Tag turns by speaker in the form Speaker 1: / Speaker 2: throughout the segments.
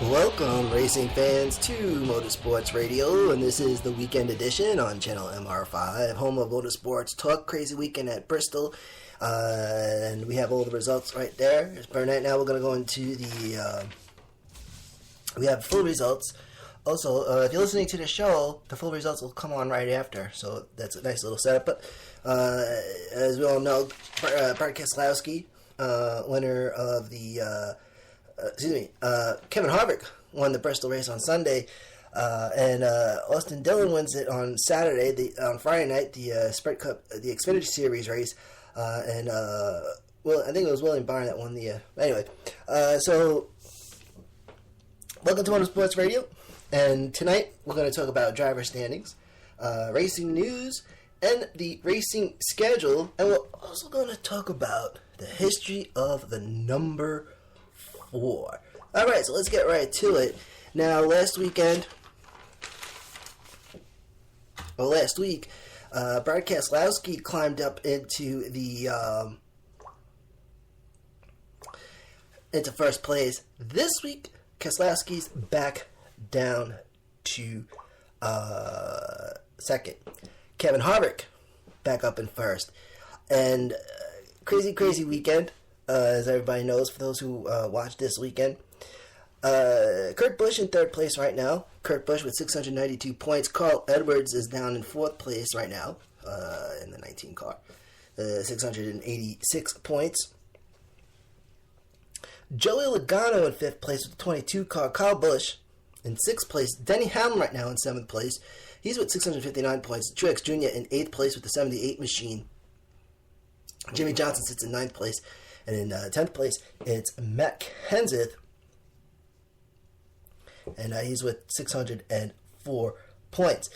Speaker 1: Welcome, racing fans, to Motorsports Radio, and this is the Weekend Edition on Channel MR5, home of Motorsports Talk. Crazy weekend at Bristol, and we have all the results right there. But right now we're going to go into we have full results. Also, if you're listening to the show, the full results will come on right after, so that's a nice little setup. But as we all know, Bart Keselowski, winner of the Kevin Harvick won the Bristol race on Sunday, and Austin Dillon wins it on Saturday. On Friday night, the Sprint Cup, the Xfinity Series race, and well, I think it was William Byron that won the. Anyway, so welcome to Motorsports Radio, and tonight we're going to talk about driver standings, racing news, and the racing schedule, and we're also going to talk about the history of the number 4. Alright, so let's get right to it. Now, last week, Bart Keselowski climbed up into the into first place. This week, Keselowski's back down to second. Kevin Harvick back up in first. And crazy weekend. As everybody knows, for those who watched this weekend. Kurt Busch in third place right now. Kurt Busch with 692 points. Carl Edwards is down in fourth place right now in the 19 car. 686 points. Joey Logano in fifth place with the 22 car. Kyle Busch in sixth place. Denny Hamlin right now in seventh place. He's with 659 points. Truex Jr. in eighth place with the 78 machine. Jimmy Johnson sits in ninth place. And in 10th place, it's Matt Kenseth. And he's with 604 points.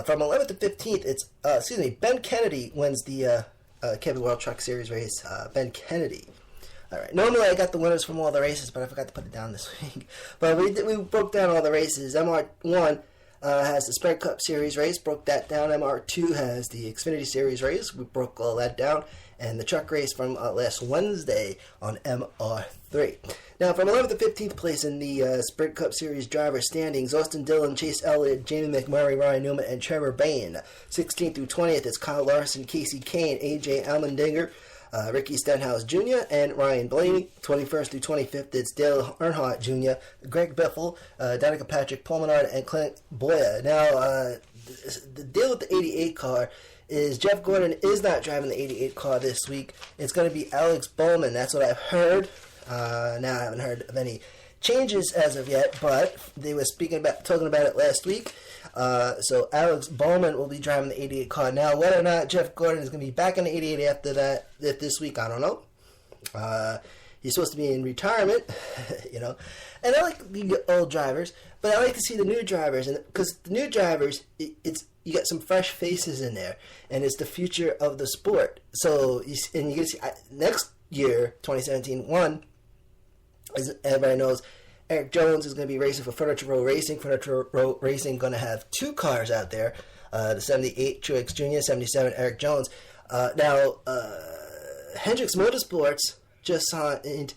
Speaker 1: From 11th to 15th, it's, Ben Kennedy wins the Camping World Truck Series race. Ben Kennedy. All right. Normally, I got the winners from all the races, but I forgot to put it down this week. But we broke down all the races. MR1 has the Sprint Cup Series race. Broke that down. MR2 has the Xfinity Series race. We broke all that down. And the truck race from last Wednesday on MR3. Now, from 11th to 15th place in the Sprint Cup Series driver standings, Austin Dillon, Chase Elliott, Jamie McMurray, Ryan Newman, and Trevor Bayne. 16th through 20th, it's Kyle Larson, Casey Kane, AJ Allmendinger, Ricky Stenhouse Jr., and Ryan Blaney. 21st through 25th, it's Dale Earnhardt Jr., Greg Biffle, Danica Patrick, Paul Menard, and Clint Boyer. Now, the deal with the 88 car is Jeff Gordon is not driving the 88 car this week. It's going to be Alex Bowman. That's what I've heard. Now, I haven't heard of any changes as of yet, but they were talking about it last week. So Alex Bowman will be driving the 88 car. Now, whether or not Jeff Gordon is going to be back in the 88 after that this week, I don't know. He's supposed to be in retirement, you know. And I like the old drivers, but I like to see the new drivers, and because the new drivers, you got some fresh faces in there, and it's the future of the sport. So, you can see next year, 2017, as everybody knows, Eric Jones is going to be racing for Furniture Row Racing. Furniture Row Racing going to have 2 cars out there, the 78 Truex Jr., 77 Eric Jones. Now, Hendricks Motorsports just signed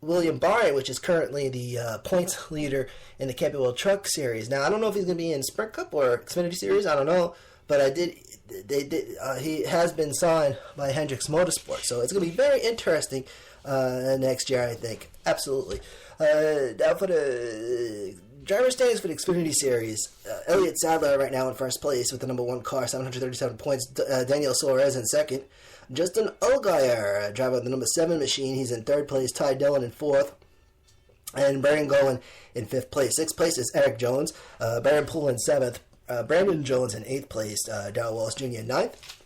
Speaker 1: William Byron, which is currently the points leader in the Camping World Truck Series. Now, I don't know if he's going to be in Sprint Cup or Xfinity Series. I don't know, but he has been signed by Hendricks Motorsports, so it's going to be very interesting next year, I think. Absolutely. Now for the driver standings for the Xfinity Series, Elliott Sadler right now in first place with the number 1 car, 737 points. Daniel Suarez in second. Justin Allgaier, driver of the number 7 machine, he's in third place. Ty Dillon in fourth. And Baron Gowen in fifth place. Sixth place is Eric Jones. Baron Poole in seventh. Brandon Jones in eighth place. Darrell Wallace Jr. in ninth.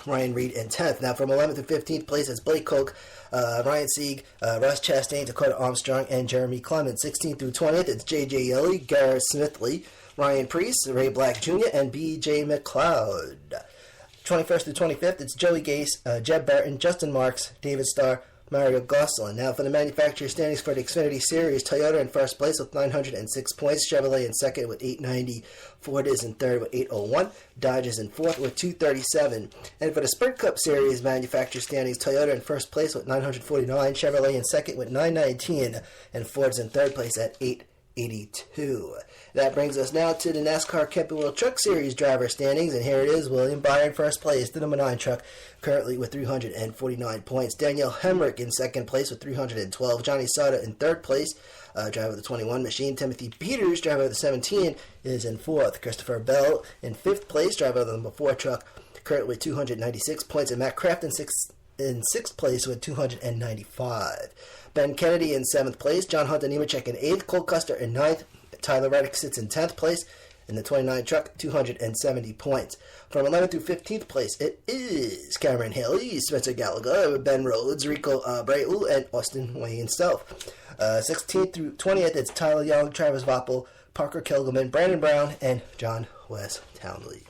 Speaker 1: Ryan Reed in 10th. Now from 11th to 15th place is Blake Koch, Ryan Sieg, Russ Chastain, Dakota Armstrong, and Jeremy Clement. 16th through 20th, it's J.J. Yeley, Garrett Smithley, Ryan Preece, Ray Black Jr., and B.J. McLeod. 21st through 25th, it's Joey Gase, Jeb Burton, Justin Marks, David Starr, Mario Gosselin. Now for the manufacturer standings for the Xfinity Series, Toyota in first place with 906 points, Chevrolet in second with 890, Ford is in third with 801, Dodge is in fourth with 237. And for the Sprint Cup Series manufacturer standings, Toyota in first place with 949, Chevrolet in second with 919, and Ford's in third place at 882. That brings us now to the NASCAR Camping World Truck Series driver standings, and here it is. William Byron first place, the number 9 truck, currently with 349 points. Daniel Hemrick in second place with 312. Johnny Sauter in third place, driver of the 21 machine. Timothy Peters, driver of the 17, is in fourth. Christopher Bell in fifth place, driver of the number 4 truck, currently with 296 points. And Matt Kraft in sixth place with 295. Ben Kennedy in 7th place, John Hunter Nemechek in 8th, Cole Custer in 9th, Tyler Reddick sits in 10th place in the 29 truck, 270 points. From 11th through 15th place, it is Cameron Haley, Spencer Gallagher, Ben Rhodes, Rico Abreu, and Austin Wayne Self. 16th through 20th, it's Tyler Young, Travis Voppel, Parker Kilgelman, Brandon Brown, and John Wes Townley.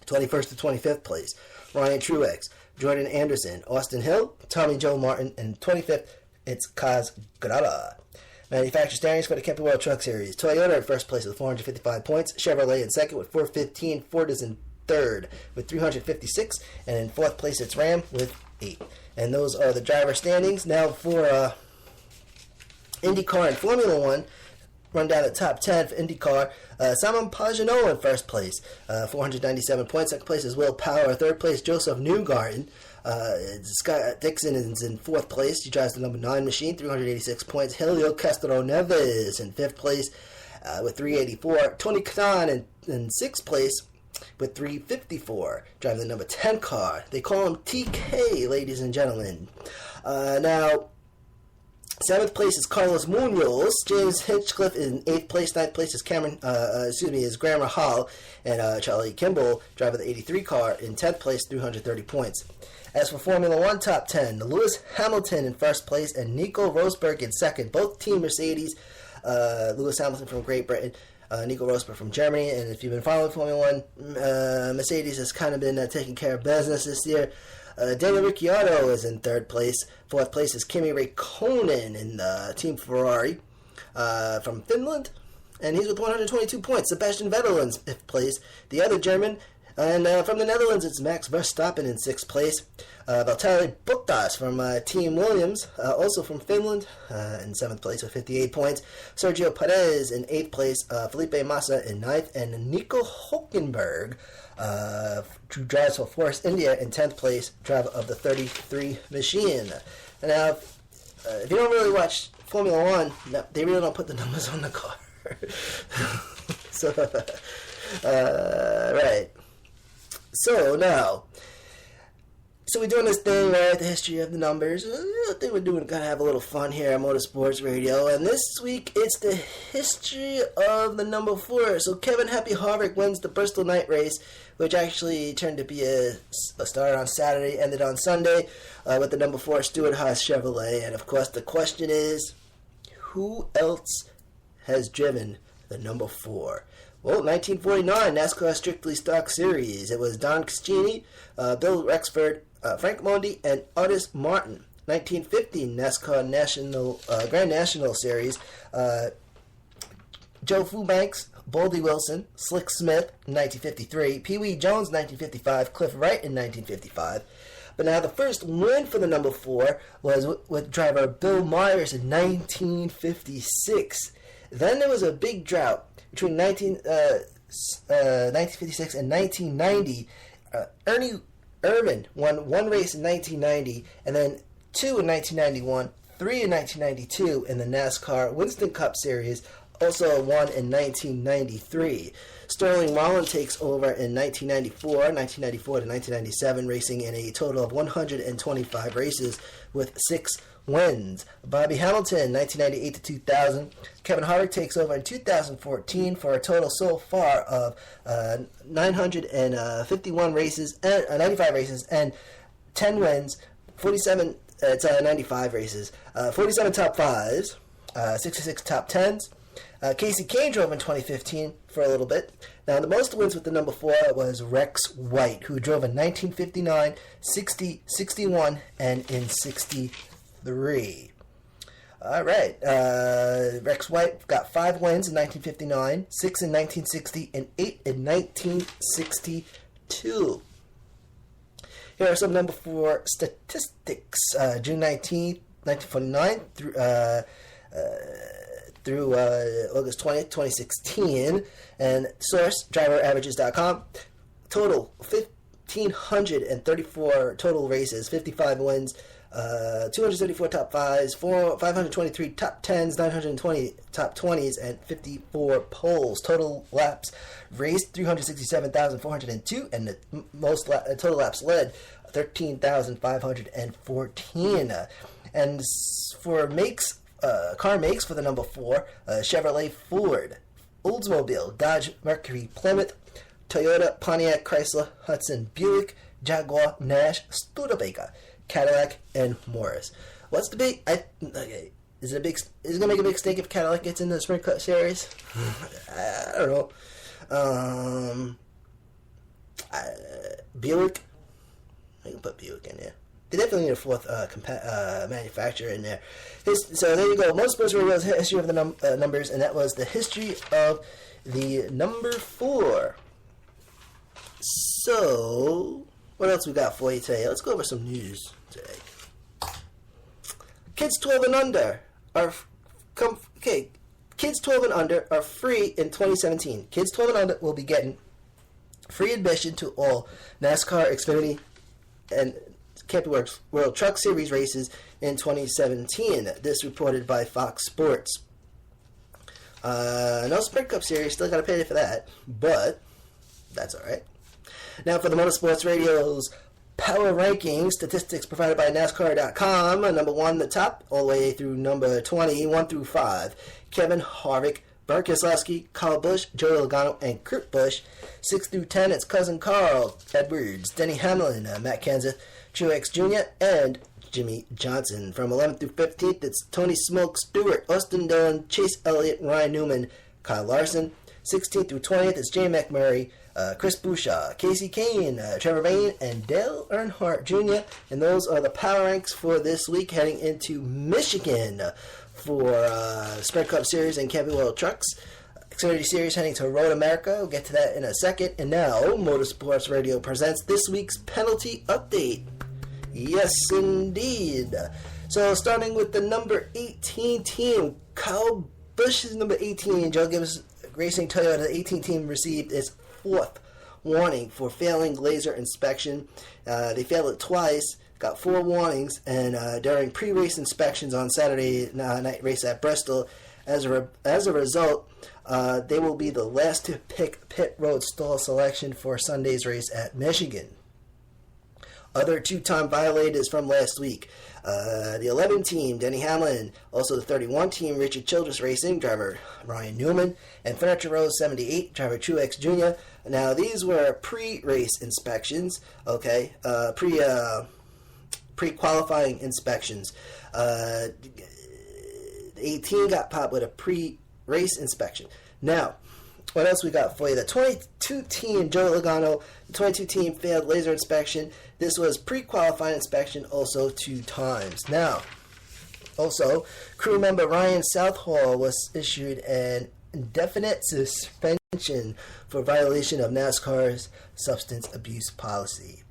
Speaker 1: 21st to 25th place, Ryan Truex, Jordan Anderson, Austin Hill, Tommy Joe Martin, and 25th, it's Kaz Grada. Manufacturer standings for the Camping World Truck Series. Toyota in first place with 455 points. Chevrolet in second with 415. Ford is in third with 356. And in fourth place, it's Ram with 8. And those are the driver standings. Now for IndyCar and Formula One. Run down the top 10 for IndyCar. Simon Pagenaud in first place, 497 points. Second place is Will Power. Third place, Joseph Newgarden. Scott Dixon is in fourth place. He drives the number 9 machine, 386 points. Helio Castro Neves in fifth place with 384. Tony Kanaan in sixth place with 354. Driving the number 10 car. They call him TK, ladies and gentlemen. Now, 7th place is Carlos Munoz. James Hinchcliffe in 8th place. 9th place is Graham Rahal. And Charlie Kimball, driver of the 83 car, in 10th place, 330 points. As for Formula One top 10, Lewis Hamilton in first place and Nico Rosberg in second. Both Team Mercedes. Lewis Hamilton from Great Britain, Nico Rosberg from Germany. And if you've been following Formula One, Mercedes has kind of been taking care of business this year. Daniel Ricciardo is in third place. Fourth place is Kimi Räikkönen in Team Ferrari from Finland. And he's with 122 points. Sebastian Vettel in fifth place. The other German. And from the Netherlands, it's Max Verstappen in sixth place. Valtteri Bottas from Team Williams, also from Finland, in seventh place with 58 points. Sergio Perez in eighth place. Felipe Massa in ninth. And Nico Hülkenberg, who drives for Force India, in 10th place, driver of the 33 machine. And now, if you don't really watch Formula One, they really don't put the numbers on the car. So, right. So, now, we're doing this thing, right, the history of the numbers. I think we're going to have a little fun here at Motorsports Radio. And this week, it's the history of the number 4. So, Kevin Happy Harvick wins the Bristol night race, which actually turned to be a start on Saturday, ended on Sunday, with the number 4 Stewart Haas Chevrolet. And, of course, the question is, who else has driven the number 4? Well, 1949, NASCAR Strictly Stock Series. It was Don Cicchini, Bill Rexford, Frank Mondi, and Otis Martin. 1950, NASCAR Grand National Series. Joe Fubanks, Boldy Wilson, Slick Smith, 1953. Pee Wee Jones, 1955. Cliff Wright in 1955. But now the first win for the number 4 was with driver Bill Myers in 1956. Then there was a big drought between 1956 and 1990. Ernie Irvan won 1 race in 1990, and then 2 in 1991, 3 in 1992 in the NASCAR Winston Cup Series, also 1 in 1993. Sterling Marlin takes over in 1994 to 1997, racing in a total of 125 races with 6 wins. Bobby Hamilton, 1998 to 2000. Kevin Harvick takes over in 2014 for a total so far of 951 races, 95 races, and 10 wins. 47. It's 95 races. 47 top 5s, 66 top 10s. Casey Kane drove in 2015 for a little bit. Now, the most wins with the number 4 was Rex White, who drove in 1959, 60, 61, and in 63. All right. Rex White got 5 wins in 1959, 6 in 1960, and 8 in 1962. Here are some number 4 statistics. June 19th, 1949 through August 20th, 2016. And source, driveraverages.com. Total, 1,534 total races, 55 wins, 234 top 5s, 523 top 10s, 920 top 20s, and 54 poles. Total laps raced, 367,402, and the most total laps led, 13,514. And for makes, car makes for the number 4, Chevrolet, Ford, Oldsmobile, Dodge, Mercury, Plymouth, Toyota, Pontiac, Chrysler, Hudson, Buick, Jaguar, Nash, Studebaker, Cadillac, and Morris. What's the big? Okay, is it gonna make a big stink if Cadillac gets in the Sprint Cup Series? I don't know. Buick. I can put Buick in there. They definitely need a 4th manufacturer in there. So there you go. Motorsports Radio's history of the numbers, and that was the history of the number 4. So, what else we got for you today? Let's go over some news today. Kids 12 and under are Kids 12 and under are free in 2017. Kids 12 and under will be getting free admission to all NASCAR, Xfinity, and Camping World Truck Series races in 2017. This reported by Fox Sports. No Sprint Cup Series, still got to pay for that, but that's alright. Now for the Motorsports Radio's Power Rankings, statistics provided by NASCAR.com. Number 1, the top, all the way through number 20, 1 through 5. Kevin Harvick, Burt Keselowski, Kyle Busch, Joey Logano, and Kurt Busch. 6 through 10, it's cousin Carl Edwards, Denny Hamlin, Matt Kenseth, Truex Jr., and Jimmy Johnson. From 11th through 15th, it's Tony Smoke Stewart, Austin Dillon, Chase Elliott, Ryan Newman, Kyle Larson. 16th through 20th, it's Jay McMurray, Chris Boucher, Casey Kane, Trevor Bayne, and Dale Earnhardt Jr. And those are the power ranks for this week, heading into Michigan for Sprint Cup Series and Camping World Trucks. Xfinity Series heading to Road America. We'll get to that in a second. And now, Motorsports Radio presents this week's penalty update. Yes, indeed. So, starting with the number 18 team, Kyle Busch is number 18. Joe Gibbs Racing Toyota, the 18 team, received its 4th warning for failing laser inspection. They failed it twice, got 4 warnings, and during pre-race inspections on Saturday night race at Bristol, as a result, they will be the last to pick pit road stall selection for Sunday's race at Michigan. Other 2-time violators from last week. The 11 team, Denny Hamlin. Also the 31 team, Richard Childress Racing, driver Ryan Newman. And Furniture Row 78, driver Truex Jr. Now, these were pre-race inspections, okay? Pre-qualifying inspections. 18 got popped with a pre-race inspection. Now, what else we got for you? The 22 team, Joey Logano, the 22 team failed laser inspection. This was pre-qualifying inspection also 2 times. Now, also, crew member Ryan Southall was issued an indefinite suspension for violation of NASCAR's substance abuse policy.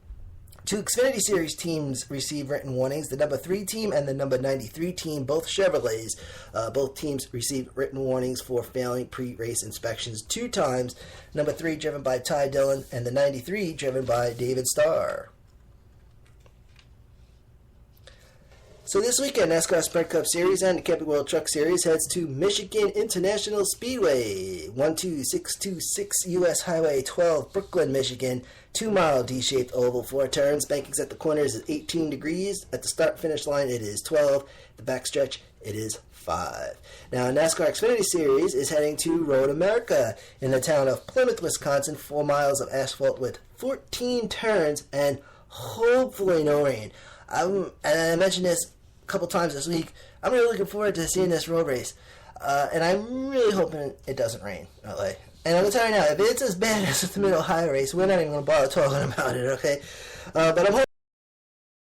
Speaker 1: 2 Xfinity Series teams received written warnings. The number 3 team and the number 93 team, both Chevrolets. Both teams received written warnings for failing pre-race inspections 2 times. Number 3 driven by Ty Dillon and the 93 driven by David Starr. So this weekend, NASCAR Sprint Cup Series and the Camping World Truck Series heads to Michigan International Speedway, 12626 U.S. Highway 12, Brooklyn, Michigan. 2-mile D-shaped oval, 4 turns. Bankings at the corners is 18 degrees. At the start-finish line, it is 12. The backstretch, it is 5. Now, NASCAR Xfinity Series is heading to Road America in the town of Plymouth, Wisconsin. 4 miles of asphalt with 14 turns and hopefully no rain. And I mentioned this a couple times this week. I'm really looking forward to seeing this road race. And I'm really hoping it doesn't rain in LA. And I'm going to tell you now, if it's as bad as the Mid-Ohio race, we're not even going to bother talking about it, okay? But I'm hoping